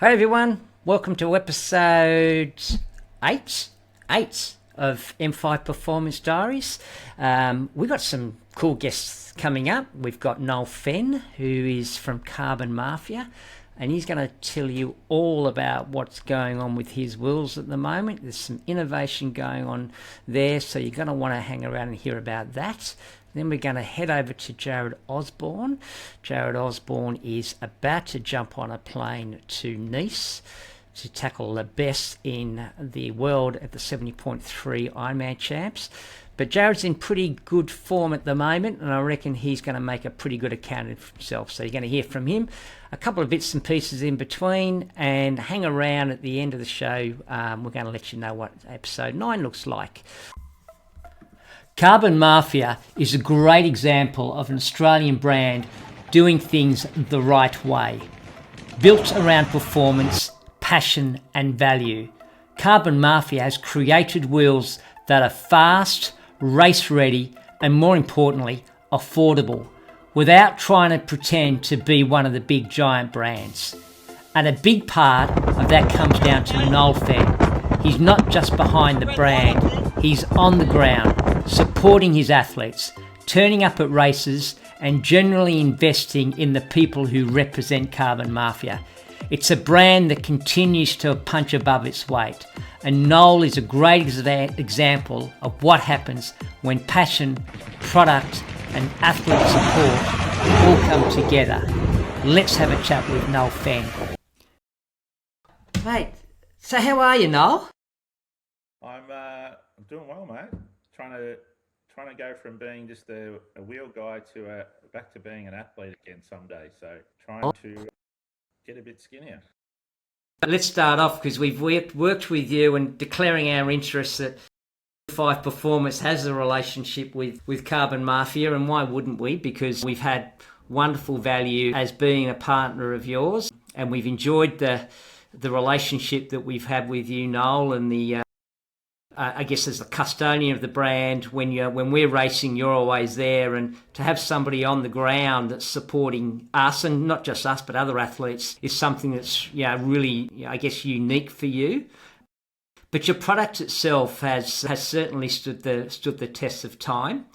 Hi everyone, welcome to episode 8 of M5 Performance Diaries. We've got some cool guests coming up. We've got Noel Fenn, who is from Carbon Mafia, and he's going to tell you all about what's going on with his wheels at the moment. There's some innovation going on there, so you're going to want to hang around and hear about that. Then we're going to head over to Jared Osborne. Jared Osborne is about to jump on a plane to Nice to tackle the best in the world at the 70.3 Ironman Champs. But Jared's in pretty good form at the moment, and I reckon he's going to make a pretty good account of himself. So you're going to hear from him, a couple of bits and pieces in between, and hang around at the end of the show. We're going to let you know what episode 9 looks like. Carbon Mafia is a great example of an Australian brand doing things the right way. Built around performance, passion and value, Carbon Mafia has created wheels that are fast, race ready and, more importantly, affordable, without trying to pretend to be one of the big giant brands. And a big part of that comes down to Noel Fenn. He's not just behind the brand, he's on the ground, supporting his athletes, turning up at races and generally investing in the people who represent Carbon Mafia. It's a brand that continues to punch above its weight, and Noel is a great example of what happens when passion, product and athlete support all come together. Let's have a chat with Noel Fenn. Mate, so how are you, Noel? I'm doing well, mate. Trying to go from being just a wheel guy to back to being an athlete again someday. So trying to get a bit skinnier. Let's start off because we've worked with you and declaring our interest that M5 Performance has a relationship with Carbon Mafia, and why wouldn't we? Because we've had wonderful value as being a partner of yours, and we've enjoyed the relationship that we've had with you, Noel, and the I guess as the custodian of the brand. When we're racing, you're always there, and to have somebody on the ground that's supporting us, and not just us but other athletes, is something that's really I guess unique for you. But your product itself has certainly stood the test of time.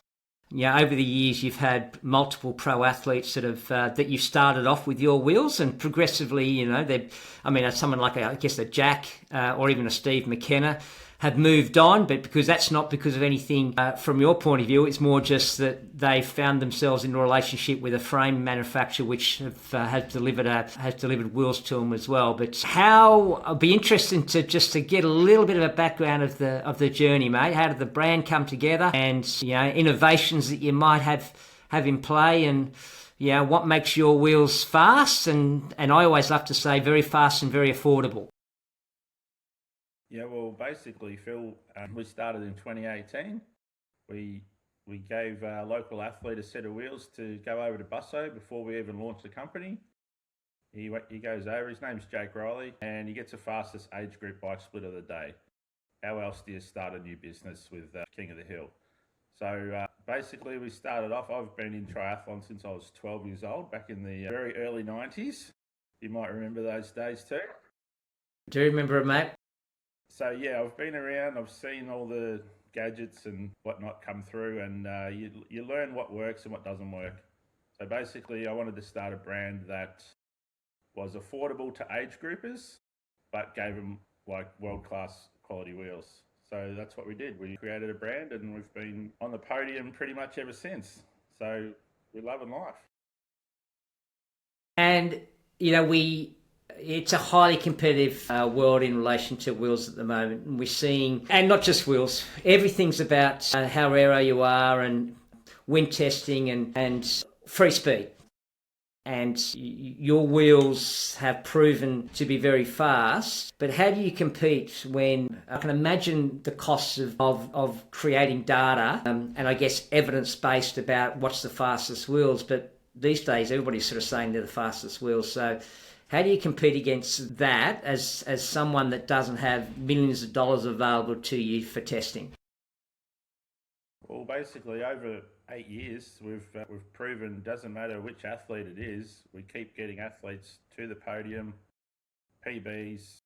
Over the years, you've had multiple pro athletes that you've started off with your wheels, and progressively, someone like a Jack or even a Steve McKenna have moved on, but that's not because of anything from your point of view. It's more just that they found themselves in a relationship with a frame manufacturer which has delivered wheels to them as well. But I'll be interested to get a little bit of a background of the journey, mate. How did the brand come together, and innovations that you might have in play, and what makes your wheels fast and I always love to say very fast and very affordable. Yeah, well, basically, Phil, we started in 2018. We gave a local athlete a set of wheels to go over to Busso before we even launched the company. He goes over, his name's Jake Riley, and he gets the fastest age group bike split of the day. How else do you start a new business with King of the Hill? So basically, we started off, I've been in triathlon since I was 12 years old, back in the very early 90s. You might remember those days too. Do you remember it, mate? So yeah, I've been around, I've seen all the gadgets and whatnot come through, and you learn what works and what doesn't work. So basically, I wanted to start a brand that was affordable to age groupers, but gave them like world-class quality wheels. So that's what we did. We created a brand, and we've been on the podium pretty much ever since. So we're loving life. And it's a highly competitive world in relation to wheels at the moment. And we're seeing, and not just wheels, everything's about how aero you are, and wind testing and free speed. And your wheels have proven to be very fast. But how do you compete when I can imagine the costs of creating data and I guess evidence-based about what's the fastest wheels. But these days, everybody's sort of saying they're the fastest wheels. So how do you compete against that as someone that doesn't have millions of dollars available to you for testing? Well, basically, over 8 years, we've proven, doesn't matter which athlete it is, we keep getting athletes to the podium PBs,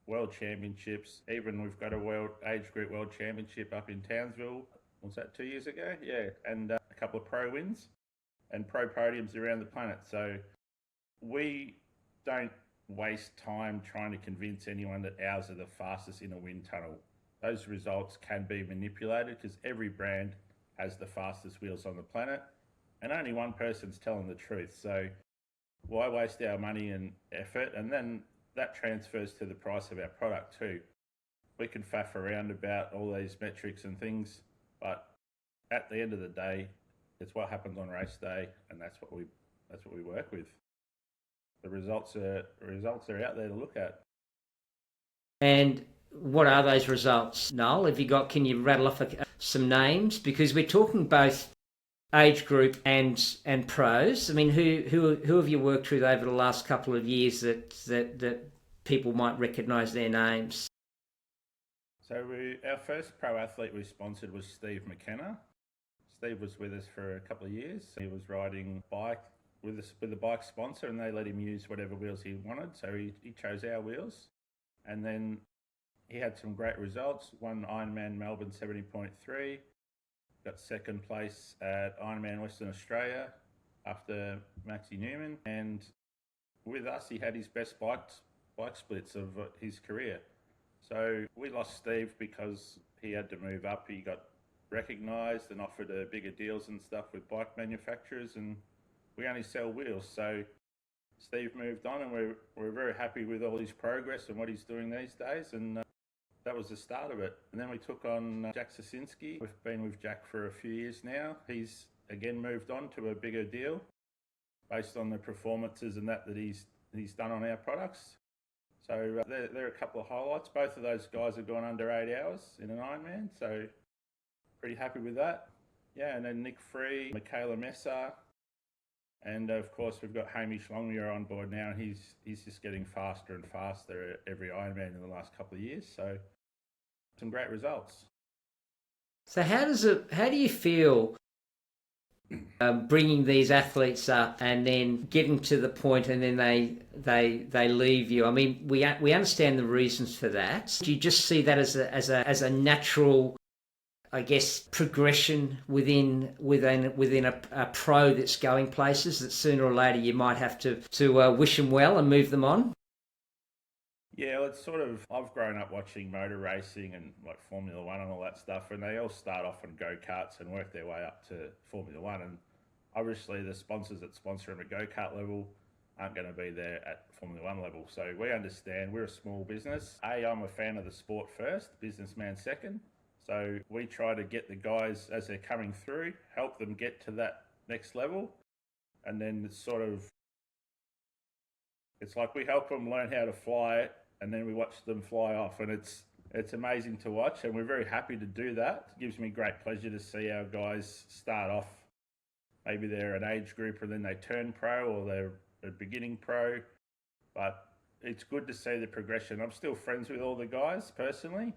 World Championships. Even we've got a World Age Group World Championship up in Townsville. Was that 2 years ago? Yeah, and a couple of pro wins and pro podiums around the planet. So we don't waste time trying to convince anyone that ours are the fastest in a wind tunnel. Those results can be manipulated because every brand has the fastest wheels on the planet and only one person's telling the truth. So why waste our money and effort? And then that transfers to the price of our product too. We can faff around about all these metrics and things, but at the end of the day, it's what happens on race day, and that's what we work with. The results are out there to look at. And what are those results, Noel? Can you rattle off some names? Because we're talking both age group and pros. I mean, who have you worked with over the last couple of years that people might recognise their names? So our first pro athlete we sponsored was Steve McKenna. Steve was with us for a couple of years. He was riding bike with us with a bike sponsor, and they let him use whatever wheels he wanted. So he chose our wheels, and then he had some great results. Won Ironman Melbourne 70.3, got second place at Ironman Western Australia after Maxi Newman, and with us he had his best bike splits of his career. So we lost Steve because he had to move up. He got recognised and offered bigger deals and stuff with bike manufacturers, and we only sell wheels. So Steve moved on, and we're very happy with all his progress and what he's doing these days, and that was the start of it. And then we took on Jack Sasinski. We've been with Jack for a few years now. He's again moved on to a bigger deal based on the performances and that he's done on our products. So there are a couple of highlights. Both of those guys have gone under 8 hours in an Ironman, so pretty happy with that. Yeah, and then Nick Free, Michaela Messer, and of course we've got Hamish Longmuir on board now, and he's just getting faster and faster every Ironman in the last couple of years. So some great results. So how do you feel bringing these athletes up and then getting to the point and then they leave you? I mean, we understand the reasons for that. Do you just see that as a natural, I guess, progression within a pro that's going places, that sooner or later you might have to wish them well and move them on? Yeah, it's sort of, I've grown up watching motor racing and like Formula One and all that stuff, and they all start off in go-karts and work their way up to Formula One. And obviously the sponsors that sponsor them at go-kart level aren't going to be there at Formula One level. So we understand we're a small business. I'm a fan of the sport first, businessman second. So we try to get the guys as they're coming through, help them get to that next level. And then it's like we help them learn how to fly, and then we watch them fly off, and it's amazing to watch, and we're very happy to do that. It gives me great pleasure to see our guys start off. Maybe they're an age group and then they turn pro, or they're a beginning pro, but it's good to see the progression. I'm still friends with all the guys personally,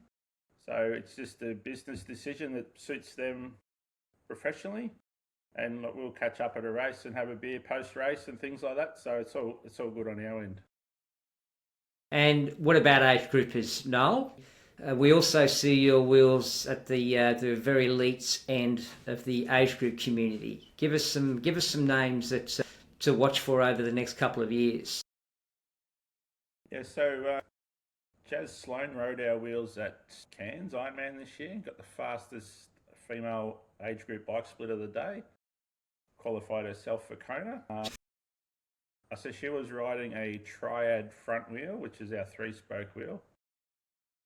so it's just a business decision that suits them professionally. And we'll catch up at a race and have a beer post-race and things like that. So it's all good on our end. And what about age groupers, Noel? We also see your wheels at the very elite end of the age group community. Give us some names that to watch for over the next couple of years. Yeah, so Jazz Sloan rode our wheels at Cairns Ironman this year. Got the fastest female age group bike split of the day. Qualified herself for Kona. So she was riding a Triad front wheel, which is our 3-spoke wheel.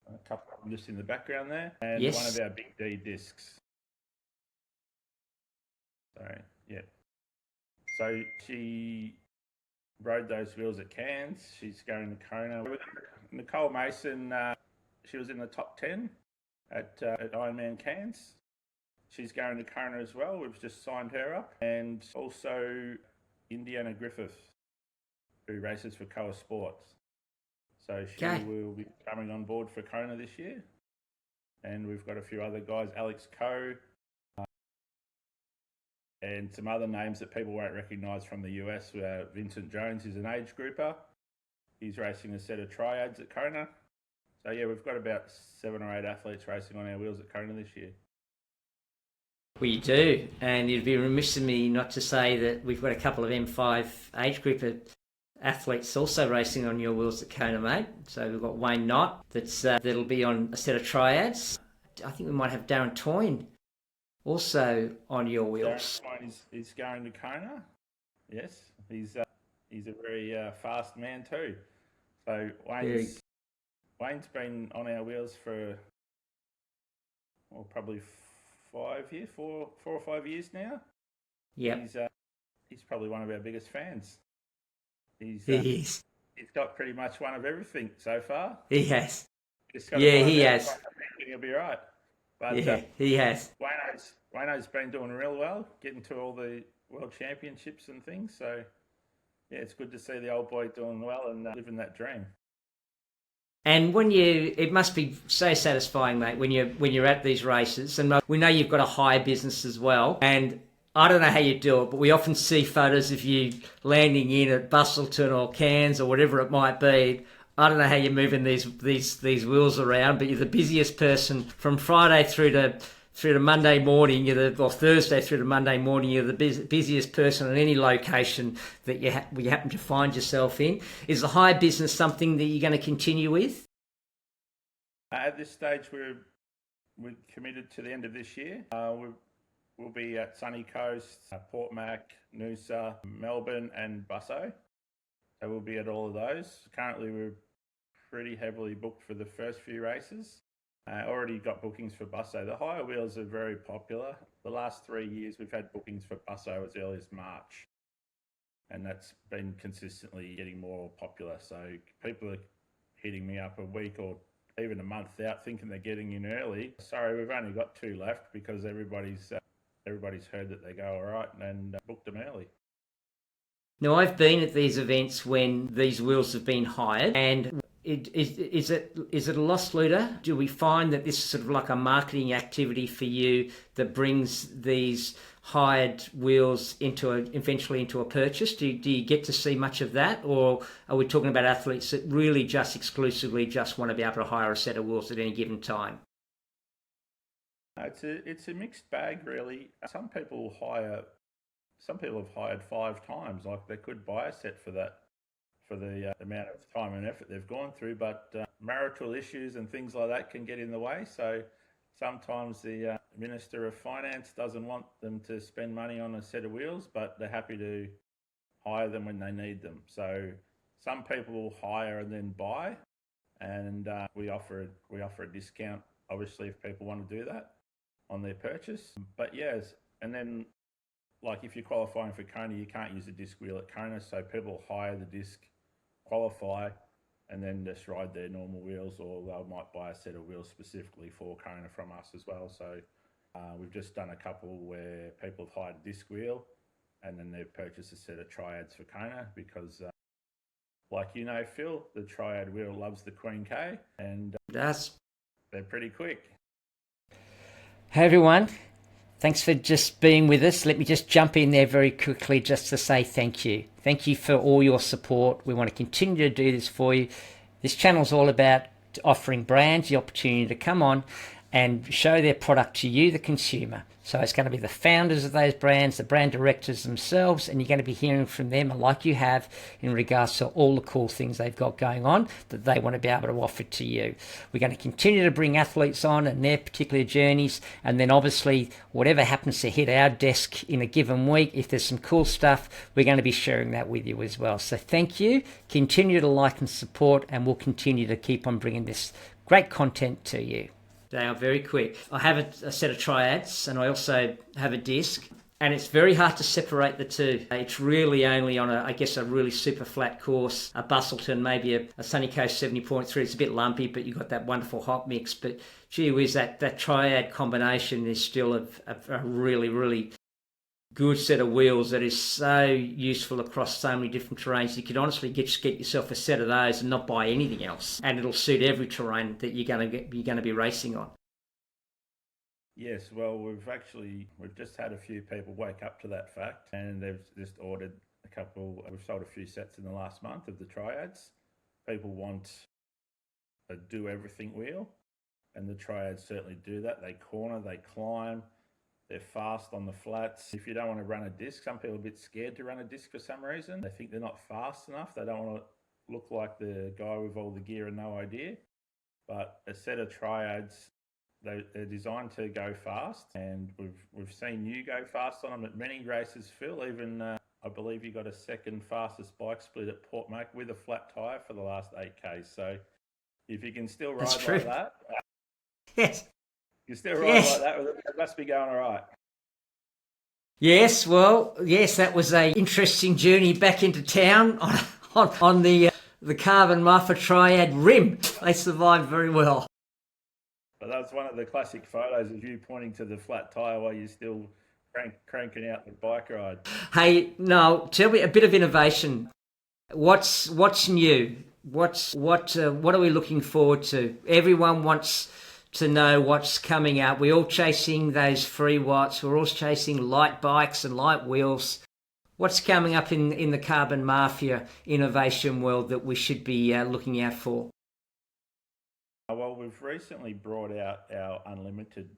A couple of them just in the background there. And yes, one of our Big D discs. So, yeah. So she rode those wheels at Cairns. She's going to Kona. Nicole Mason, she was in the top 10 at Ironman Cairns. She's going to Kona as well. We've just signed her up. And also Indiana Griffith, who races for Koa Sports. So she will be coming on board for Kona this year. And we've got a few other guys, Alex Coe, and some other names that people won't recognise from the US. Vincent Jones is an age grouper. he's racing a set of Triads at Kona. So yeah, we've got about 7 or 8 athletes racing on our wheels at Kona this year. We do, and it'd be remiss of me not to say that we've got a couple of M5 age group athletes also racing on your wheels at Kona, mate. So we've got Wayne Knott that'll be on a set of Triads. I think we might have Darren Toyne also on your wheels. Darren Toyne is going to Kona. Yes, he's a very fast man too. So Wayne's been on our wheels for probably 4 or 5 years now. Yeah, he's probably one of our biggest fans. He's got pretty much one of everything so far. He has. He has. He'll be right. But he has. Wayno's been doing real well, getting to all the world championships and things. So yeah, it's good to see the old boy doing well and living that dream. And it must be so satisfying, mate, when you're at these races. And we know you've got a hire business as well. And I don't know how you do it, but we often see photos of you landing in at Bustleton or Cairns or whatever it might be. I don't know how you're moving these wheels around, but you're the busiest person from Friday through to Monday morning, or Thursday through to Monday morning. You're the busiest person in any location that you happen to find yourself in. Is the hire business something that you're going to continue with? At this stage, we're committed to the end of this year. We'll be at Sunny Coast, Port Mac, Noosa, Melbourne, and Busso. So we'll be at all of those. Currently, we're pretty heavily booked for the first few races. Already got bookings for Busso. The hire wheels are very popular. The last 3 years, we've had bookings for Busso as early as March. And that's been consistently getting more popular. So people are hitting me up a week or even a month out thinking they're getting in early. Sorry, we've only got 2 left because everybody's heard that they go all right and booked them early. Now, I've been at these events when these wheels have been hired, and is it a loss leader? Do we find that this is sort of like a marketing activity for you that brings these hired wheels eventually into a purchase? Do you get to see much of that, or are we talking about athletes that really just exclusively just want to be able to hire a set of wheels at any given time? It's a mixed bag, really. Some people have hired 5 times. Like, they could buy a set for that, for the amount of time and effort they've gone through, but marital issues and things like that can get in the way. So sometimes the Minister of Finance doesn't want them to spend money on a set of wheels, but they're happy to hire them when they need them. So some people will hire and then buy, and we offer a discount, obviously, if people want to do that on their purchase. But yes, and then, like, if you're qualifying for Kona, you can't use a disc wheel at Kona, so people hire the disc, qualify, and then just ride their normal wheels, or they might buy a set of wheels specifically for Kona from us as well. So we've just done a couple where people have hired a disc wheel and then they've purchased a set of Triads for Kona because, like you know, Phil, the Triad wheel loves the Queen K, and they're pretty quick. Hey everyone, thanks for just being with us. Let me just jump in there very quickly just to say thank you. Thank you for all your support. We want to continue to do this for you. This channel is all about offering brands the opportunity to come on and show their product to you, the consumer. So it's going to be the founders of those brands, the brand directors themselves, and you're going to be hearing from them, like you have, in regards to all the cool things they've got going on that they want to be able to offer to you. We're going to continue to bring athletes on and their particular journeys, and then obviously whatever happens to hit our desk in a given week, if there's some cool stuff, we're going to be sharing that with you as well. So thank you. Continue to like and support, and we'll continue to keep on bringing this great content to you. They are very quick. I have a set of Triads, and I also have a disc, and it's very hard to separate the two. It's really only on a really super flat course, a Bustleton, maybe a Sunny Coast 70.3. It's a bit lumpy, but you've got that wonderful hot mix. But gee whiz, that Triad combination is still a really, really good set of wheels that is so useful across so many different terrains. You could honestly just get yourself a set of those and not buy anything else, and it'll suit every terrain that you're going to be racing on. Yes, well, we've just had a few people wake up to that fact, and they've just ordered a couple. We've sold a few sets in the last month of the Triads, people want a do-everything wheel, and the Triads certainly do that. They corner, they climb, they're fast on the flats. If you don't want to run a disc, some people are a bit scared to run a disc for some reason. They think they're not fast enough. They don't want to look like the guy with all the gear and no idea. But a set of Triads, they're designed to go fast, and we've seen you go fast on them at many races, Phil. Even I believe you got a second fastest bike split at Port Macquarie with a flat tyre for the last 8Ks. So if you can still ride like that, yes, you still ride like that, it must be going all right. Yes, well, yes, that was a interesting journey back into town on the Carbon Mafia Triad rim. They survived very well. But that's one of the classic photos of you pointing to the flat tyre while you're still cranking out the bike ride. Hey, no, tell me a bit of innovation. What's new? What are we looking forward to? Everyone wants to know what's coming out. We're all chasing those free watts. We're all chasing light bikes and light wheels. What's coming up in the Carbon Mafia innovation world that we should be looking out for? Well, we've recently brought out our Unlimited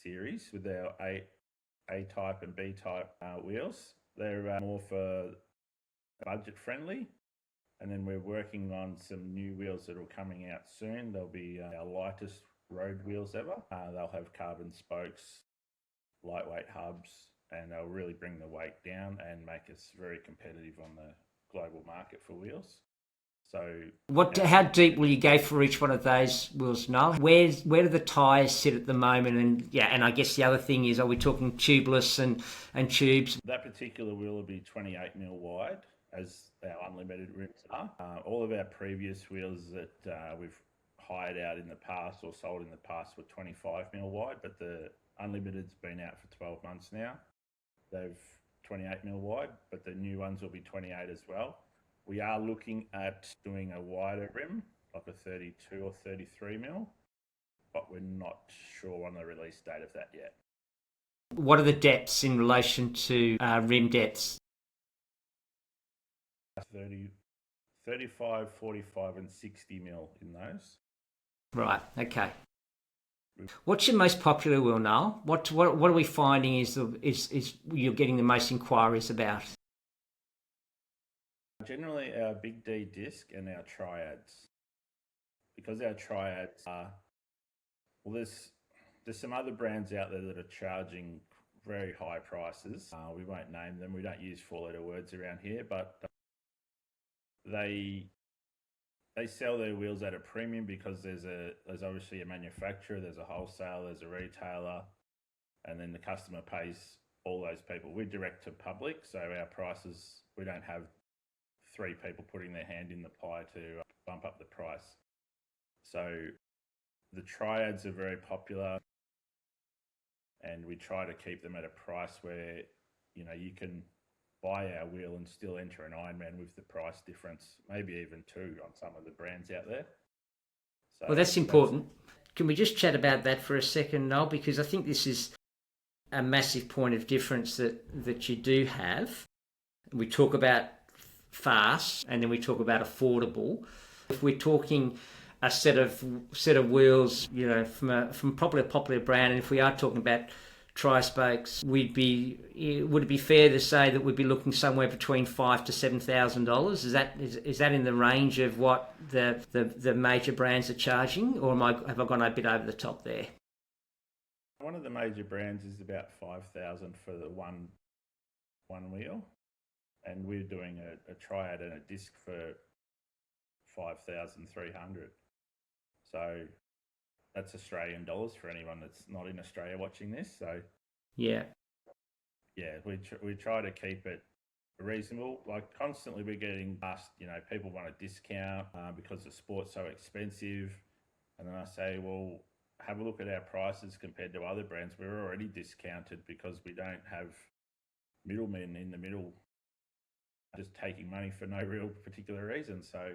series with our A-type and B-type wheels. They're more for budget friendly. And then we're working on some new wheels that are coming out soon. They'll be our lightest road wheels ever. They'll have carbon spokes, lightweight hubs, and they'll really bring the weight down and make us very competitive on the global market for wheels. So, how deep will you go for each one of those wheels, Noel? Where do the tyres sit at the moment? And I guess the other thing is, are we talking tubeless and tubes? That particular wheel will be 28mm wide, as our unlimited rims are. All of our previous wheels that we've hired out in the past or sold in the past were 25mm wide, but the unlimited's been out for 12 months now. They've 28mm wide, but the new ones will be 28 as well. We are looking at doing a wider rim, like a 32 or 33mm, but we're not sure on the release date of that yet. What are the depths in relation to rim depths? 30, 35, 45 and 60mm in those. Right, okay. What's your most popular wheel, Noel? What are we finding is you're getting the most inquiries about? Generally our Big D disc and our Triads. Because our Triads are, well, there's some other brands out there that are charging very high prices. We won't name them. We don't use four-letter words around here, but they sell their wheels at a premium because there's obviously a manufacturer, there's a wholesaler, there's a retailer, and then the customer pays all those people. We're direct to public, so our prices, we don't have three people putting their hand in the pie to bump up the price. So the Triads are very popular, and we try to keep them at a price where, you know, you can buy our wheel and still enter an Ironman with the price difference, maybe even two on some of the brands out there. So well, that's important. Can we just chat about that for a second, Noel? Because I think this is a massive point of difference that you do have. We talk about fast, and then we talk about affordable. If we're talking a set of wheels, you know, from probably a popular brand, and if we are talking about tri-spokes, would it be fair to say that we'd be looking somewhere between $5,000 to $7,000? Is that in the range of what the major brands are charging, or have I gone a bit over the top there? One of the major brands is about $5,000 for the one wheel, and we're doing a Triad and a disc for $5,300. So that's Australian dollars for anyone that's not in Australia watching this. So yeah, we try to keep it reasonable. Like constantly, we're getting asked, you know, people want a discount because the sport's so expensive, and then I say, well, have a look at our prices compared to other brands. We're already discounted because we don't have middlemen in the middle just taking money for no real particular reason. So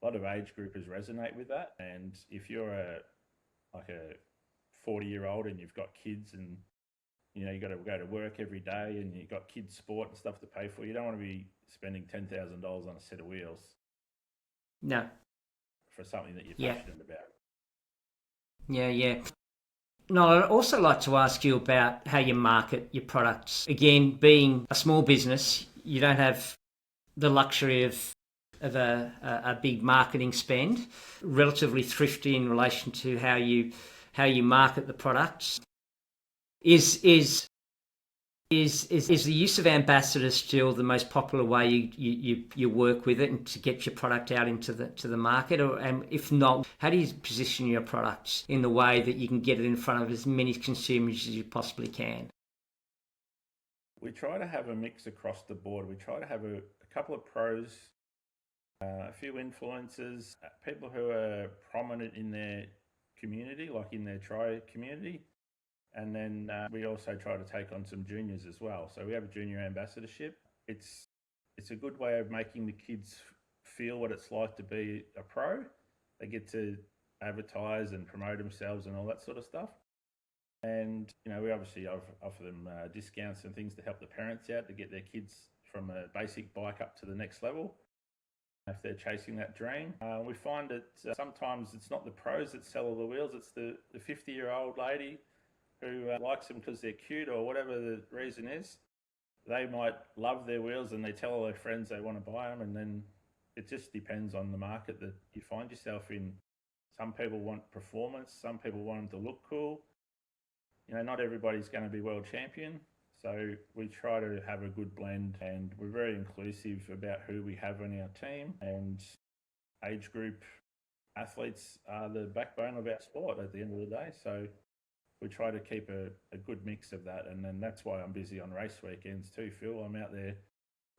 a lot of age groupers resonate with that, and if you're a 40-year-old and you've got kids and, you know, you got to go to work every day and you've got kids' sport and stuff to pay for, you don't want to be spending $10,000 on a set of wheels. No, for something that you're Yeah. passionate about. Yeah. No, I'd also like to ask you about how you market your products. Again, being a small business, you don't have the luxury of a big marketing spend. Relatively thrifty in relation to how you market the products. Is the use of ambassadors still the most popular way you work with it and to get your product out into the market? Or if not, how do you position your products in the way that you can get it in front of as many consumers as you possibly can? We try to have a mix across the board. We try to have a couple of pros, a few influencers, people who are prominent in their community, like in their Triad community. And then we also try to take on some juniors as well. So we have a junior ambassadorship. It's a good way of making the kids feel what it's like to be a pro. They get to advertise and promote themselves and all that sort of stuff. And, we obviously offer them discounts and things to help the parents out to get their kids from a basic bike up to the next level if they're chasing that dream. We find that sometimes it's not the pros that sell all the wheels, it's the 50-year-old lady who likes them because they're cute or whatever the reason is. They might love their wheels and they tell all their friends they want to buy them, and then it just depends on the market that you find yourself in. Some people want performance, some people want them to look cool. Not everybody's going to be world champion, so we try to have a good blend, and we're very inclusive about who we have on our team, and age group athletes are the backbone of our sport at the end of the day. So we try to keep a good mix of that, and then that's why I'm busy on race weekends too, Phil. I'm out there.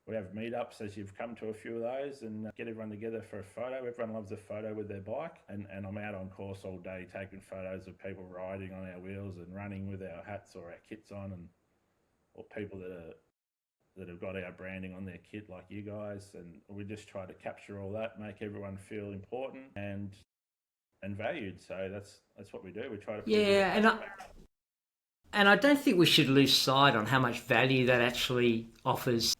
We have meetups, as you've come to a few of those, and get everyone together for a photo. Everyone loves a photo with their bike, and I'm out on course all day taking photos of people riding on our wheels and running with our hats or our kits on, or people that have got our branding on their kit like you guys, and we just try to capture all that, make everyone feel important and valued. So that's what we do. We try to and I don't think we should lose sight on how much value that actually offers,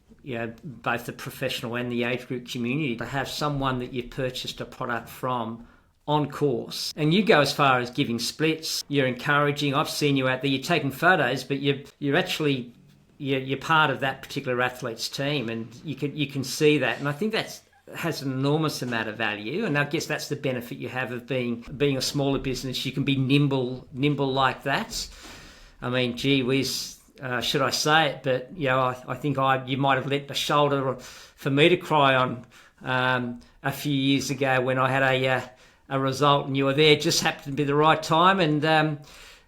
both the professional and the age group community, to have someone that you've purchased a product from on course. And you go as far as giving splits, you're encouraging. I've seen you out there, you're taking photos, but you're actually you're part of that particular athlete's team, and you can see that. And I think that's has an enormous amount of value, and I guess that's the benefit you have of being a smaller business. You can be nimble like that. I mean, gee whiz, should I say it? But I think you might have let the shoulder for me to cry on a few years ago when I had a result, and you were there. It just happened to be the right time, and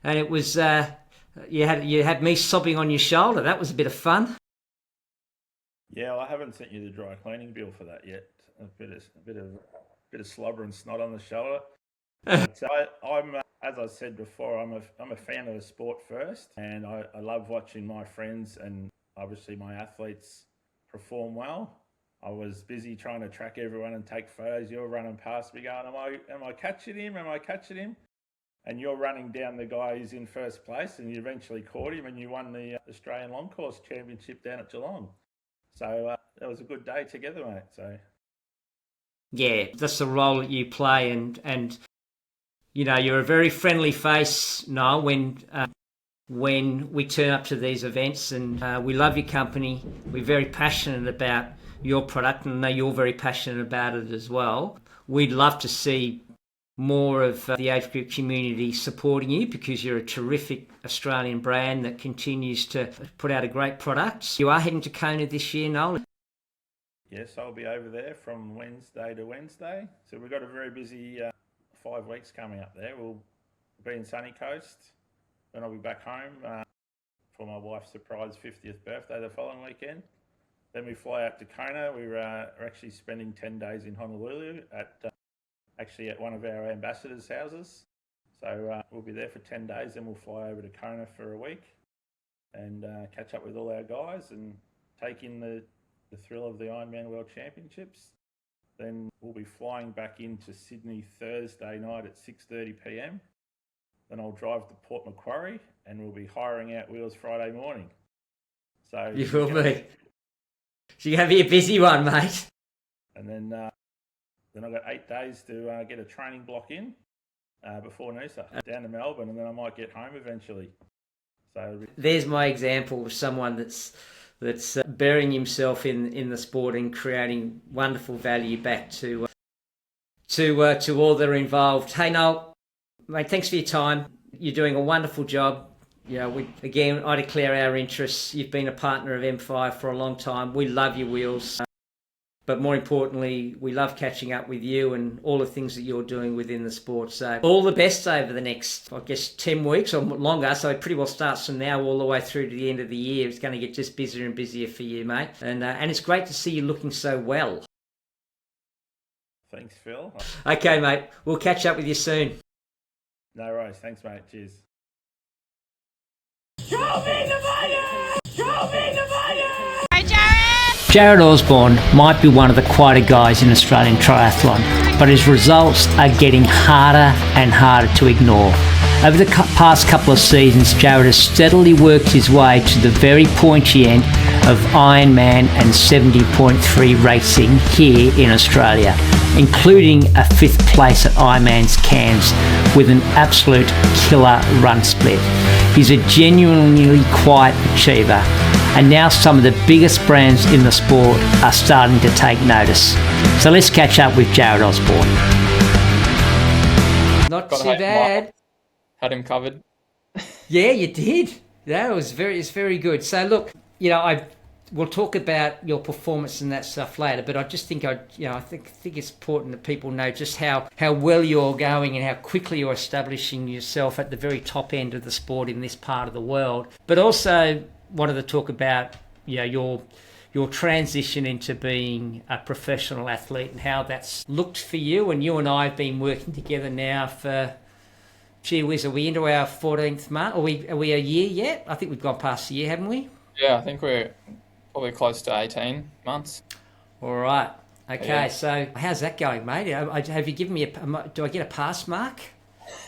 it was you had me sobbing on your shoulder. That was a bit of fun. Yeah, well, I haven't sent you the dry cleaning bill for that yet. A bit of slobber and snot on the shoulder. So I'm, as I said before, I'm a fan of the sport first, and I love watching my friends and obviously my athletes perform well. I was busy trying to track everyone and take photos. You're running past me going, am I catching him? Am I catching him? And you're running down the guy who's in first place, and you eventually caught him, and you won the Australian Long Course Championship down at Geelong. So that was a good day together, mate. So yeah, that's the role that you play, and you're a very friendly face, Noel, when we turn up to these events, and we love your company. We're very passionate about your product, and I know you're very passionate about it as well. We'd love to see more of the age group community supporting you, because you're a terrific Australian brand that continues to put out a great product. You are heading to Kona this year, Noel? Yes, I'll be over there from Wednesday to Wednesday. So we've got a very busy 5 weeks coming up there. We'll be in Sunny Coast, then I'll be back home for my wife's surprise 50th birthday the following weekend. Then we fly out to Kona. We're actually spending 10 days in Honolulu at one of our ambassadors' houses. So we'll be there for 10 days, then we'll fly over to Kona for a week and catch up with all our guys and take in the thrill of the IRONMAN World Championships. Then we'll be flying back into Sydney Thursday night at 6:30 p.m. Then I'll drive to Port Macquarie, and we'll be hiring out wheels Friday morning. So you will be. So you're going to be a busy one, mate. And then Then I've got 8 days to get a training block in before Noosa, down to Melbourne, and then I might get home eventually. So there's my example of someone that's burying himself in the sport and creating wonderful value back to all that are involved. Hey Noel, mate, thanks for your time. You're doing a wonderful job. I declare our interests. You've been a partner of M5 for a long time. We love your wheels. But more importantly, we love catching up with you and all the things that you're doing within the sport. So all the best over the next, 10 weeks or longer. So it pretty well starts from now all the way through to the end of the year. It's going to get just busier and busier for you, mate. And it's great to see you looking so well. Thanks, Phil. Okay, mate. We'll catch up with you soon. No worries. Thanks, mate. Cheers. Show me the money! Show me the money! Jared Osborne might be one of the quieter guys in Australian triathlon, but his results are getting harder and harder to ignore. Over the past couple of seasons, Jared has steadily worked his way to the very pointy end of Ironman and 70.3 racing here in Australia, including a 5th place at Ironman's Cairns with an absolute killer run split. He's a genuinely quiet achiever, and now some of the biggest brands in the sport are starting to take notice. So let's catch up with Jared Osborne. Not too bad. Had him covered. Yeah, you did. That was very good. So look, we'll talk about your performance and that stuff later, but I just think I think it's important that people know just how well you're going and how quickly you're establishing yourself at the very top end of the sport in this part of the world. But also wanted to talk about your transition into being a professional athlete and how that's looked for you. And you and I have been working together now for, gee whiz, are we into our 14th month? Are we a year yet? I think we've gone past a year, haven't we? Yeah, I think we're probably close to 18 months. All right. Okay, yeah. So how's that going, mate? Have you given me do I get a pass mark?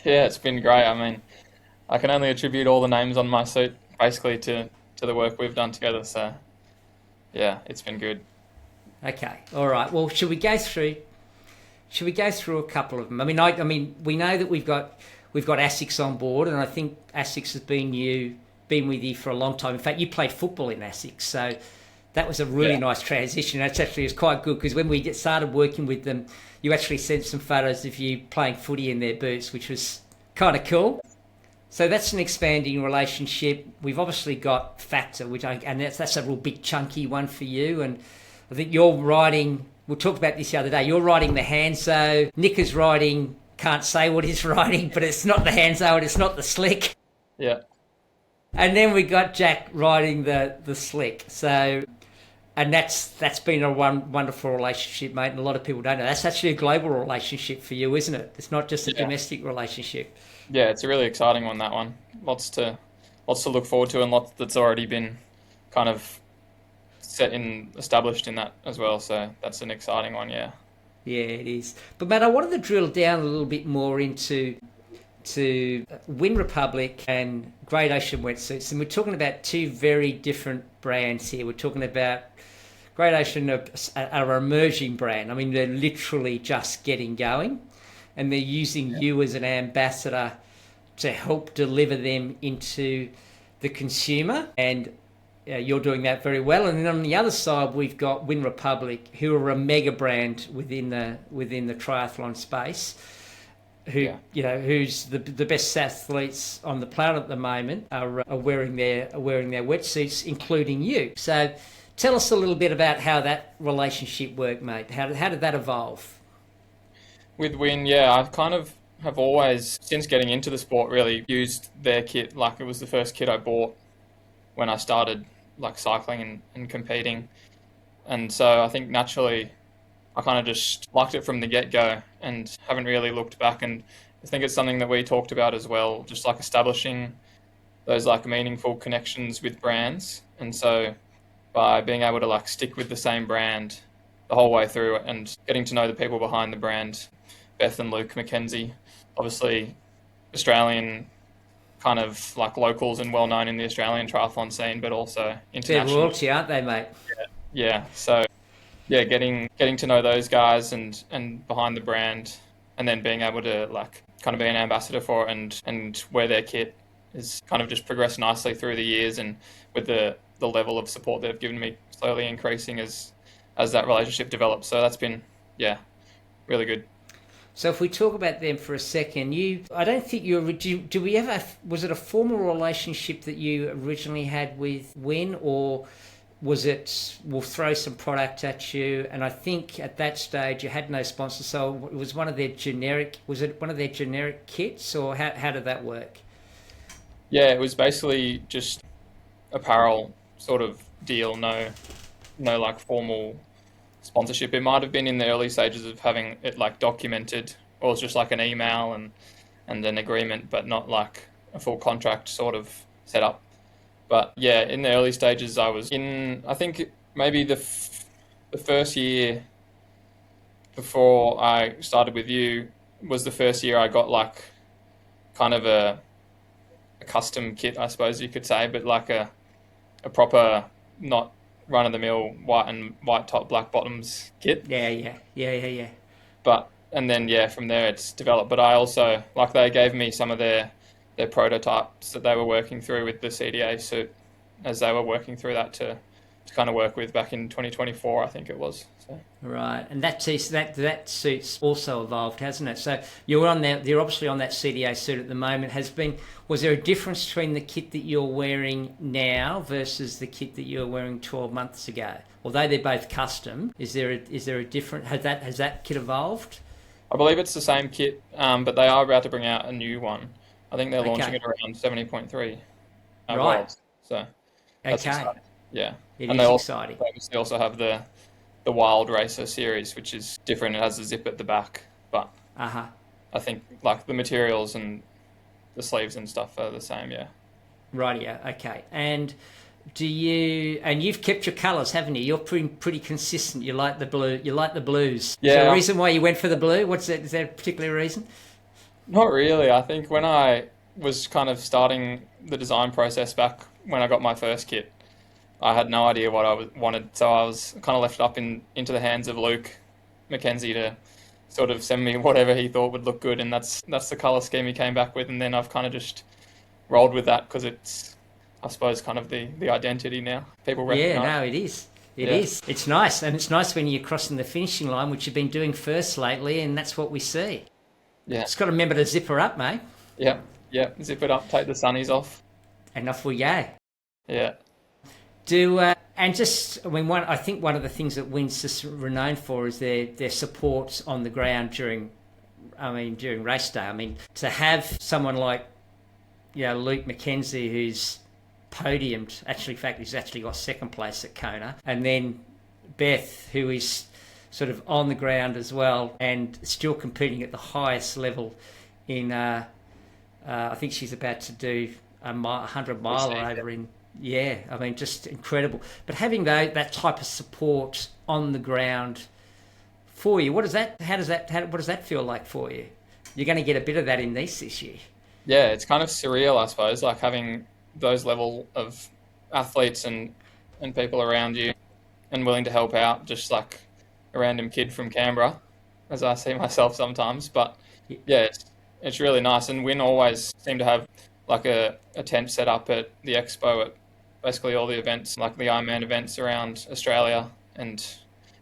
Yeah, it's been great. I mean, I can only attribute all the names on my suit basically to the work we've done together. So, yeah, it's been good. Okay. All right. Well, should we go through a couple of them? I mean, we know that we've got ASICS on board, and I think ASICS has been with you for a long time. In fact, you played football in ASICS, so that was a really nice transition. It was quite good because when we started working with them, you actually sent some photos of you playing footy in their boots, which was kind of cool. So that's an expanding relationship. We've obviously got Factor, and that's a real big chunky one for you. And I think you're riding. We talked about this the other day. You're riding the Hanzo. Nick is riding. Can't say what he's riding, but it's not the Hanzo and it's not the Slick. Yeah. And then we got Jack riding the Slick. So, and that's been a wonderful relationship, mate. And a lot of people don't know that's actually a global relationship for you, isn't it? It's not just a domestic relationship. Yeah, it's a really exciting one, that one. Lots to look forward to, and lots that's already been kind of established in that as well. So that's an exciting one, yeah. Yeah, it is. But Matt, I wanted to drill down a little bit more into Wind Republic and Great Ocean Wetsuits, and we're talking about two very different brands here. We're talking about Great Ocean are an emerging brand. I mean, they're literally just getting going, and they're using you as an ambassador to help deliver them into the consumer, and you're doing that very well. And then on the other side, we've got Wind Republic, who are a mega brand within the triathlon space, who's the best athletes on the planet at the moment are wearing their wetsuits, including you. So tell us a little bit about how that relationship worked, mate. How did that evolve? With Win, I kind of have always, since getting into the sport, really used their kit. Like, it was the first kit I bought when I started like cycling and competing. And so I think naturally I kind of just liked it from the get-go and haven't really looked back. And I think it's something that we talked about as well, just like establishing those like meaningful connections with brands. And so by being able to like stick with the same brand the whole way through and getting to know the people behind the brand, Beth and Luke McKenzie, obviously Australian kind of like locals and well known in the Australian triathlon scene, but also international. They're royalty, aren't they, mate? Yeah. So yeah, getting to know those guys and behind the brand, and then being able to like kind of be an ambassador for it and wear their kit has kind of just progressed nicely through the years, and with the level of support they've given me slowly increasing as that relationship develops. So that's been, yeah, really good. So if we talk about them for a second, I don't think do we ever, was it a formal relationship that you originally had with Win, or was it, we'll throw some product at you? And I think at that stage you had no sponsor, so it was one of their generic kits, or how did that work? Yeah, it was basically just apparel sort of deal, no like formal sponsorship. It might have been in the early stages of having it like documented, or it's just like an email and an agreement, but not like a full contract sort of setup. But yeah, in the early stages, I was in, I think maybe the first year before I started with you was the first year I got like kind of a custom kit, I suppose you could say, but like a proper, not run of the mill white top, black bottoms kit. Yeah. But and then yeah, from there it's developed. But I also, like, they gave me some of their prototypes that they were working through with the CDA suit, as they were working through that to kind of work with back in 2024, I think it was. So. Right, and that suit's also evolved, hasn't it? So you're obviously on that CDA suit at the moment. Was there a difference between the kit that you're wearing now versus the kit that you were wearing 12 months ago? Although they're both custom, is there a different? Has that kit evolved? I believe it's the same kit, but they are about to bring out a new one. I think they're launching it around 70.3. Right. World. So that's okay. Exciting. Yeah. It and is they exciting. They also have the Wild Racer series, which is different. It has a zip at the back, but I think like the materials and the sleeves and stuff are the same. Yeah. Rightio. Okay. And you've kept your colours, haven't you? You're pretty consistent. You like the blue. You like the blues. Yeah. Is there a reason why you went for the blue? Is there a particular reason? Not really. I think when I was kind of starting the design process back when I got my first kit, I had no idea what I wanted, so I was kind of left up into the hands of Luke McKenzie to sort of send me whatever he thought would look good, and that's the colour scheme he came back with, and then I've kind of just rolled with that because it's, I suppose, kind of the identity now. People recognise. Yeah, no, it is. It is. It's nice, and it's nice when you're crossing the finishing line, which you've been doing first lately, and that's what we see. Yeah. Just got to remember to zip her up, mate. Yeah. Zip it up, take the sunnies off. And off we go. Yeah. I think one of the things that Win's just renowned for is their support on the ground during race day. I mean, to have someone like, Luke McKenzie, who's podiumed, he's actually got second place at Kona, and then Beth, who is sort of on the ground as well and still competing at the highest level in, I think she's about to do a 100 mile over in. Yeah, I mean, just incredible. But having that type of support on the ground for you, what does that feel like for you? You're going to get a bit of that in this year. Yeah, it's kind of surreal, I suppose, like having those level of athletes and people around you and willing to help out, just like a random kid from Canberra, as I see myself sometimes. But yeah, it's really nice. And Win always seem to have like a tent set up at the expo at basically all the events, like the IRONMAN events around Australia and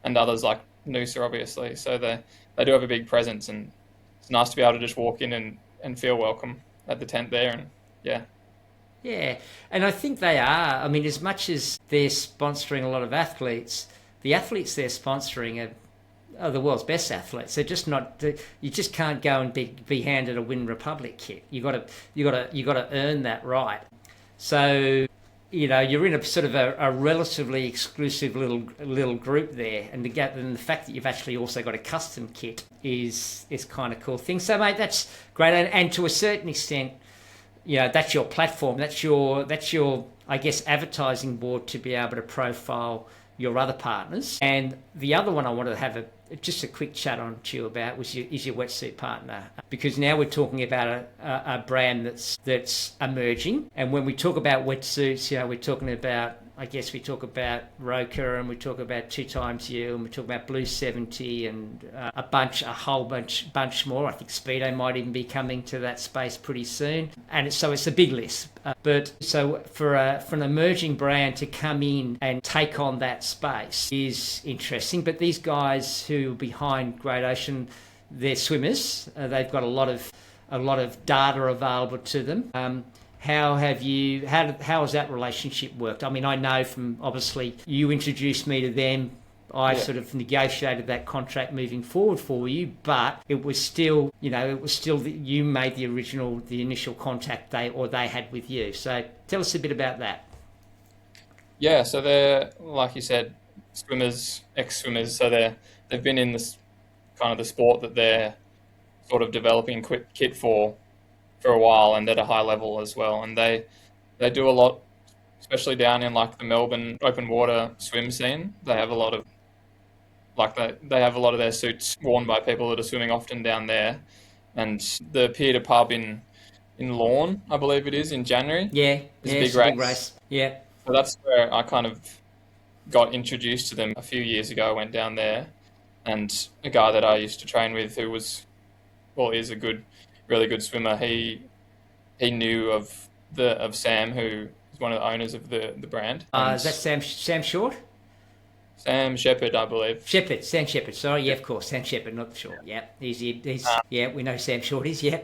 others like Noosa, obviously. So they do have a big presence, and it's nice to be able to just walk in and feel welcome at the tent there. And yeah, and I think they are. I mean, as much as they're sponsoring a lot of athletes, the athletes they're sponsoring are the world's best athletes. They're just not. You just can't go and be handed a Win Republic kit. You got to earn that right. So you're in a sort of a relatively exclusive little group there, and the fact that you've actually also got a custom kit is kind of cool thing. So mate, that's great, and to a certain extent, that's your platform, that's your I guess advertising board to be able to profile your other partners. And the other one I wanted to have just a quick chat on to you about is your wetsuit partner, because now we're talking about a brand that's emerging. And when we talk about wetsuits, we're talking about, I guess we talk about Roker and we talk about 2 times you and we talk about Blue 70 and a whole bunch more. I think Speedo might even be coming to that space pretty soon. And so it's a big list. But so for an emerging brand to come in and take on that space is interesting. But these guys who are behind Great Ocean, they're swimmers. They've got a lot of data available to them. How has that relationship worked? I mean, I know from obviously you introduced me to them. I sort of negotiated that contract moving forward for you, but it was still you made the initial contact they had with you. So tell us a bit about that. Yeah, so they're, like you said, swimmers, ex-swimmers. So they've been in this kind of the sport that they're sort of developing kit for a while, and at a high level as well. And they do a lot, especially down in like the Melbourne open water swim scene. They have a lot of they have a lot of their suits worn by people that are swimming often down there. And the Pier to Pub in Lorne, I believe it is, in January. Yeah, it's a big race. Yeah. So that's where I kind of got introduced to them a few years ago. I went down there, and a guy that I used to train with who is a really good swimmer. He knew of Sam, who is one of the owners of the brand. Is that Sam Short? Sam Shepherd, I believe. Sam Shepherd. Sorry, yeah, of course, Sam Shepherd, not Short. Yeah, he's we know Sam Short is. Yeah.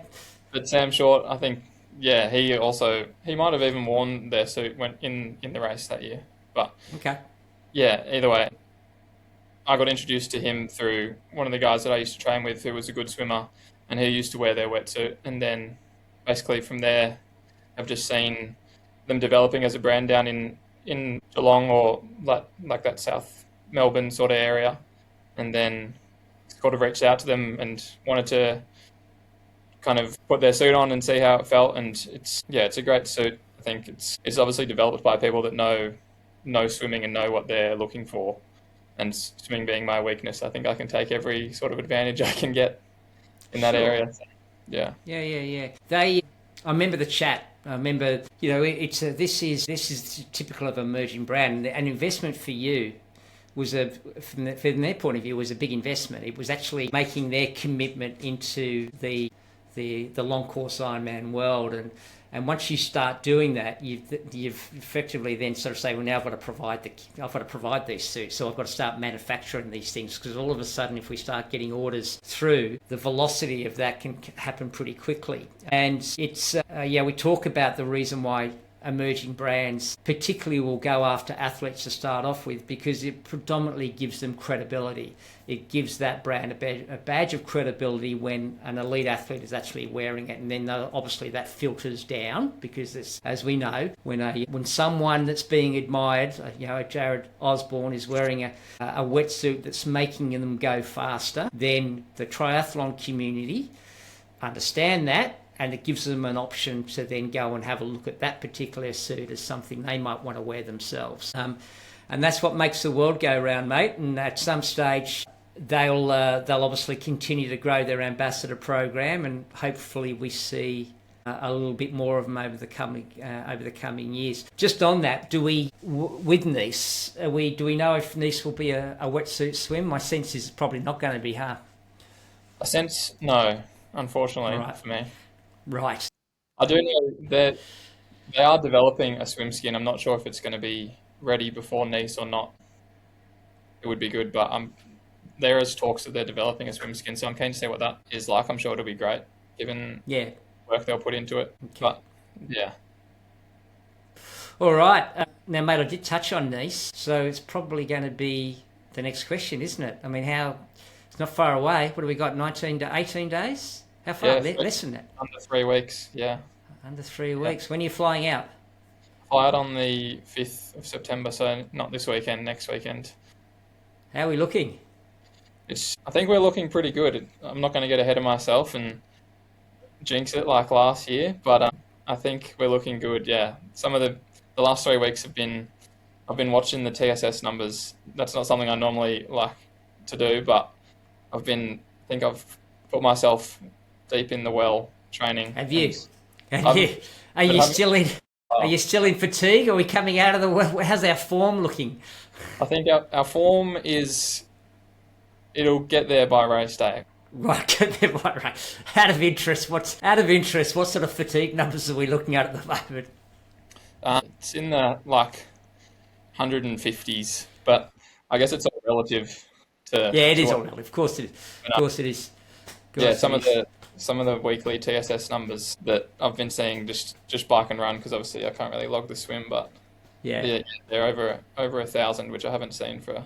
But Sam Short, I think, yeah, he might have even worn their suit in the race that year. But okay. Yeah, either way, I got introduced to him through one of the guys that I used to train with, who was a good swimmer, and he used to wear their wetsuit. And then basically from there, I've just seen them developing as a brand down in Geelong or like that South Melbourne sort of area. And then sort of reached out to them and wanted to kind of put their suit on and see how it felt. And it's a great suit. I think it's obviously developed by people that know swimming and know what they're looking for. And swimming being my weakness, I think I can take every sort of advantage I can get in that area. Yeah. I remember the chat. I remember, this is typical of an emerging brand. An investment for you was from their point of view, was a big investment. It was actually making their commitment into the long course Ironman world, and once you start doing that, you've effectively then sort of say, well, now I've got to provide these suits, so I've got to start manufacturing these things, because all of a sudden, if we start getting orders through, the velocity of that can happen pretty quickly. And it's we talk about the reason why emerging brands particularly will go after athletes to start off with, because it predominantly gives them credibility. It gives that brand a badge of credibility when an elite athlete is actually wearing it, and then obviously that filters down, because as we know, when someone that's being admired, Jared Osborne is wearing a wetsuit that's making them go faster, then the triathlon community understand that, and it gives them an option to then go and have a look at that particular suit as something they might want to wear themselves. And that's what makes the world go round, mate. And at some stage, they'll obviously continue to grow their ambassador program, and hopefully we see a little bit more of them over the coming years. Just on that, with Nice, do we know if Nice will be a wetsuit swim? My sense is probably not going to be, huh? A sense, no, unfortunately, for me. Right. I do know that they are developing a swim skin. I'm not sure if it's going to be ready before Nice or not. It would be good, but there is talks that they're developing a swim skin, so I'm keen to see what that is like. I'm sure it'll be great, given work they'll put into it. Okay. But, yeah. All right. Now, mate, I did touch on Nice, so it's probably going to be the next question, isn't it? I mean, it's not far away. What do we got, 19 to 18 days? How far? Yeah, less than that? Under 3 weeks, yeah. Under 3 weeks. When are you flying out? Fly out on the 5th of September, so not this weekend, next weekend. How are we looking? I think we're looking pretty good. I'm not going to get ahead of myself and jinx it like last year, but I think we're looking good, yeah. Some of the last 3 weeks I've been watching the TSS numbers. That's not something I normally like to do, but I've put myself deep in the well training. Have you? Are you still in? Are you still in fatigue? Are we coming out of the... How's our form looking? I think our form is, it'll get there by race day. Right, right. Out of interest, what sort of fatigue numbers are we looking at the moment? It's in the like 150s, but I guess it's all relative to. Yeah, it is what, all relative. Of course it is. Of course it is. Yeah, some of the weekly TSS numbers that I've been seeing just bike and run, because obviously I can't really log the swim, but Yeah, they're over 1,000, which I haven't seen for.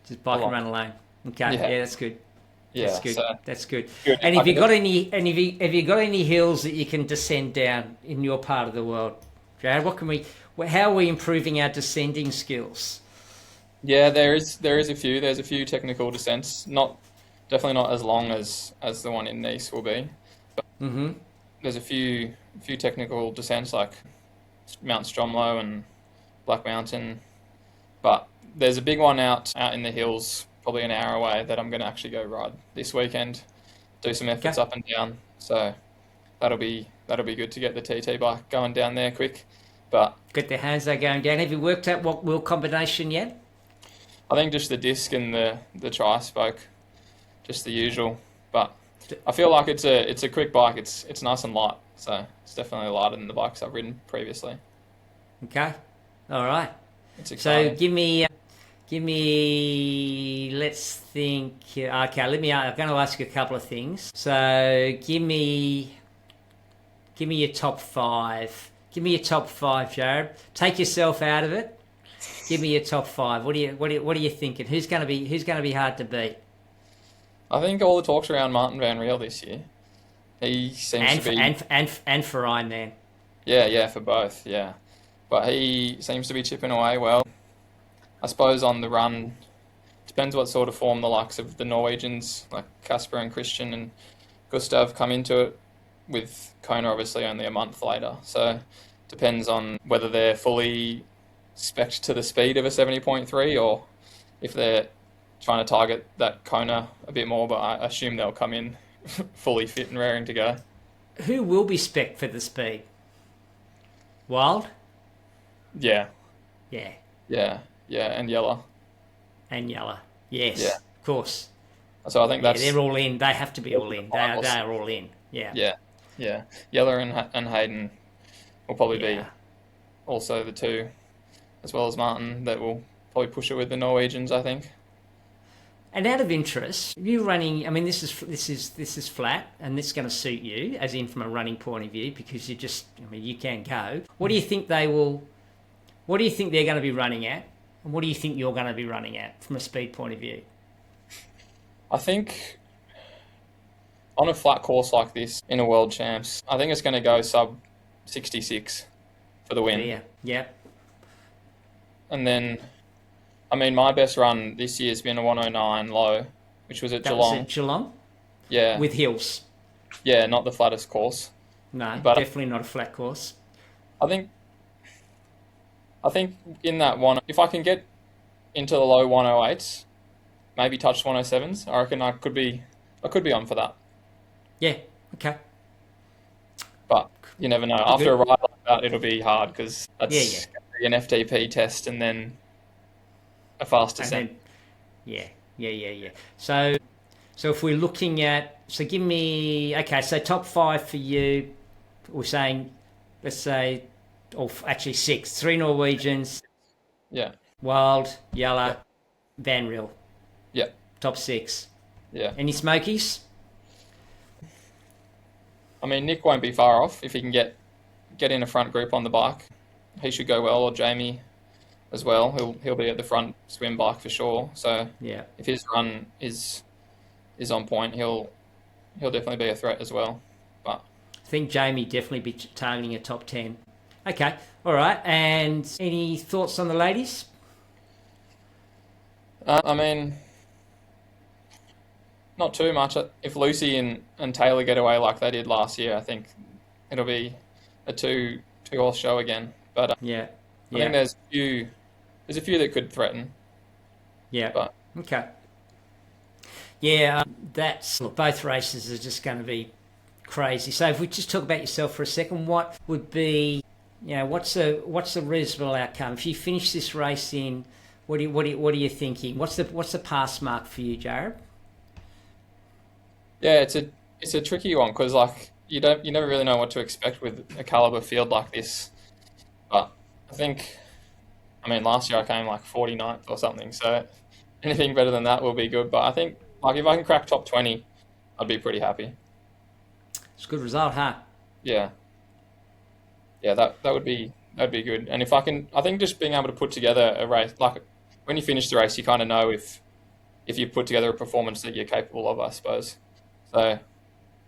just bike and run alone. Okay, yeah, that's good. Yeah, That's good. so That's good. good. And have you got any? And have you got any hills that you can descend down in your part of the world, Jared? How are we improving our descending skills? Yeah, there is a few. There's a few technical descents. Definitely not as long as the one in Nice will be. But there's a few technical descents like Mount Stromlo and Black Mountain. But there's a big one out in the hills, probably an hour away, that I'm going to actually go ride this weekend. Do some efforts up and down. So that'll be good to get the TT bike going down there quick. But Get the hands there going down. Have you worked out what wheel combination yet? I think just the disc and the tri-spoke, just the usual. But I feel like it's a quick bike. It's nice and light, so it's definitely lighter than the bikes I've ridden previously. Okay, all right. It's So exciting. give me. Let's think. Okay, I'm going to ask you a couple of things. So give me your top five. Give me your top five, Jared. Take yourself out of it. Give me your top five. What are you thinking? Who's going to be hard to beat? I think all the talk's around Martin Van Riel this year. He seems to be and for Ironman. yeah, for both, yeah. But he seems to be chipping away well. I suppose on the run, depends what sort of form the likes of the Norwegians like Casper and Christian and Gustav come into it, with Kona obviously only a month later. So depends on whether they're fully spec'd to the speed of a 70.3 or if they're trying to target that Kona a bit more, but I assume they'll come in fully fit and raring to go. Who will be spec for the speed? Wild? Yeah, Yeah. and Yeller. And Yella. Yes. Yeah. Of course. So I think that's... they're all in. They have to be all in. They are all in. Yeah. Yeah. Yeller and Hayden will probably be also the two, as well as Martin, that will probably push it with the Norwegians, I think. And out of interest, you running. I mean, this is flat, and this is going to suit you, as in from a running point of view, because you can go. What do you think they will? What do you think they're going to be running at, and what do you think you're going to be running at from a speed point of view? I think on a flat course like this in a World Champs, I think it's going to go sub 66 for the win. Yeah. And then, I mean, my best run this year's been a 109 low, which was at That Geelong. was at Geelong? Yeah. With hills? Yeah, not the flattest course. No, but definitely not a flat course. I think in that one, if I can get into the low 108s, maybe touch 107s, I reckon I could be on for that. Yeah, okay. But you never know. After a ride like that, it'll be hard because that's Yeah. an FTP test and then a fast descent. Yeah. So if we're looking at, give me, okay, so top five for you, we're saying, let's say, or actually six, 3 Norwegians, Yeah. Wild, Yalla, Van Riel. Yeah. Top 6. Yeah. Any smokies? I mean, Nick won't be far off if he can get in a front group on the bike. He should go well, or Jamie as well. He'll be at the front swim bike for sure. So if his run is on point, he'll definitely be a threat as well. But I think Jamie definitely be targeting a top 10. Okay, all right. And any thoughts on the ladies? I mean, not too much. If Lucy and Taylor get away like they did last year, I think it'll be a two-horse show again. But I think there's a few that could threaten. Yeah. But okay. Yeah, both races are just going to be crazy. So if we just talk about yourself for a second, what would be you know, what's a reasonable outcome if you finish this race in? What are you thinking? What's the pass mark for you, Jared? Yeah, it's a tricky one because like you never really know what to expect with a caliber field like this. But I mean last year I came like 49th or something, so anything better than that will be good. But I think like if I can crack top 20, I'd be pretty happy. It's a good result, huh? Yeah, yeah, that'd be good. And if I think just being able to put together a race like when you finish the race, you kind of know if you put together a performance that you're capable of, I suppose. So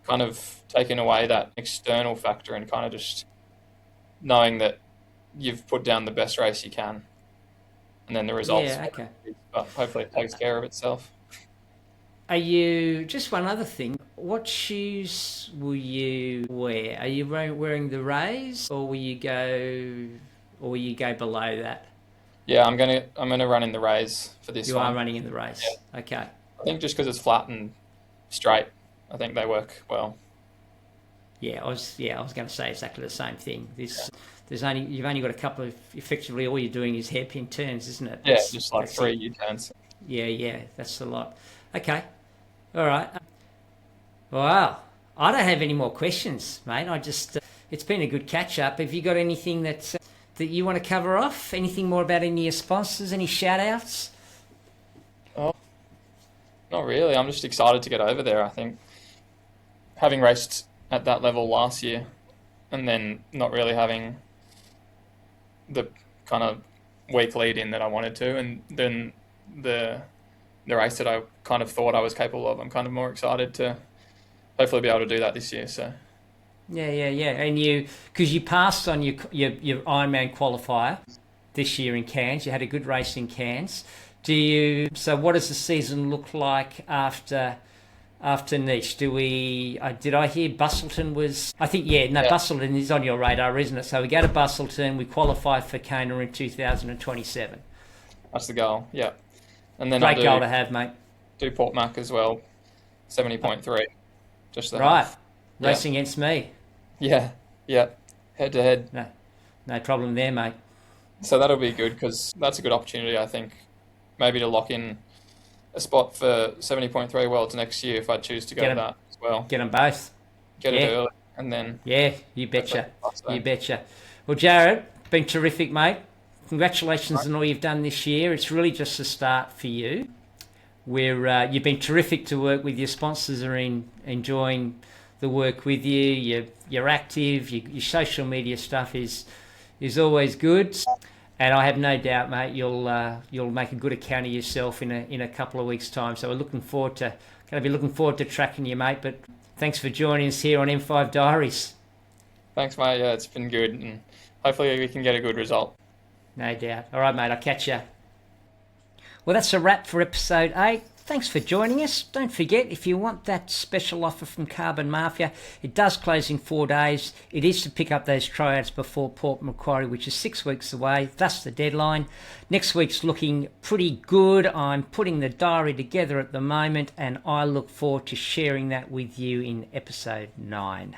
kind of taking away that external factor and kind of just knowing that you've put down the best race you can, and then the results. Yeah, okay. But hopefully it takes care of itself. Are you, just one other thing, what shoes will you wear? Are you wearing the Rays, or will you go below that? Yeah, I'm gonna run in the Rays for this You one. are running in the Rays. Yeah. Okay. I think just because it's flat and straight, I think they work well. Yeah, I was going to say exactly the same thing. You've only got a couple of, effectively all you're doing is hairpin turns, isn't it? Yeah, just like 3 U-turns. Yeah, that's a lot. Okay. All right. Wow. I don't have any more questions, mate. It's been a good catch up. Have you got anything that you want to cover off? Anything more about any of your sponsors? Any shout outs? Oh, not really. I'm just excited to get over there. I think having raced at that level last year and then not really having the kind of weak lead in that I wanted to, and then the race that I kind of thought I was capable of, I'm kind of more excited to hopefully be able to do that this year. So Yeah. And because you passed on your Ironman qualifier this year in Cairns, you had a good race in Cairns. So what does the season look like after Niche? Did I hear Bustleton was, I think, yeah. Bustleton is on your radar, isn't it? So we go to Bustleton, we qualify for Kona in 2027. that's the goal, yeah. And then Great goal to have, mate. Do Port Mac as well, 70.3. Just the Right. half. Racing against me. Yeah, head to head. No problem there, mate. So that'll be good because that's a good opportunity, I think, maybe to lock in a spot for 70.3 Worlds next year if I choose to go to that as well. Get them both. Get it early and then... Yeah, you betcha. You betcha. Well, Jared, been terrific, mate. Congratulations on all you've done this year. It's really just a start for you. You've been terrific to work with. Your sponsors are enjoying the work with you. You're active. Your social media stuff is always good. And I have no doubt, mate, you'll make a good account of yourself in a couple of weeks' time. So we're looking forward to tracking you, mate. But thanks for joining us here on M5 Diaries. Thanks, mate. Yeah, it's been good, and hopefully we can get a good result. No doubt. All right, mate. I'll catch you. Well, that's a wrap for episode 8. Thanks for joining us. Don't forget, if you want that special offer from Carbon Mafia, it does close in 4 days. It is to pick up those triads before Port Macquarie, which is 6 weeks away. That's the deadline. Next week's looking pretty good. I'm putting the diary together at the moment, and I look forward to sharing that with you in episode 9.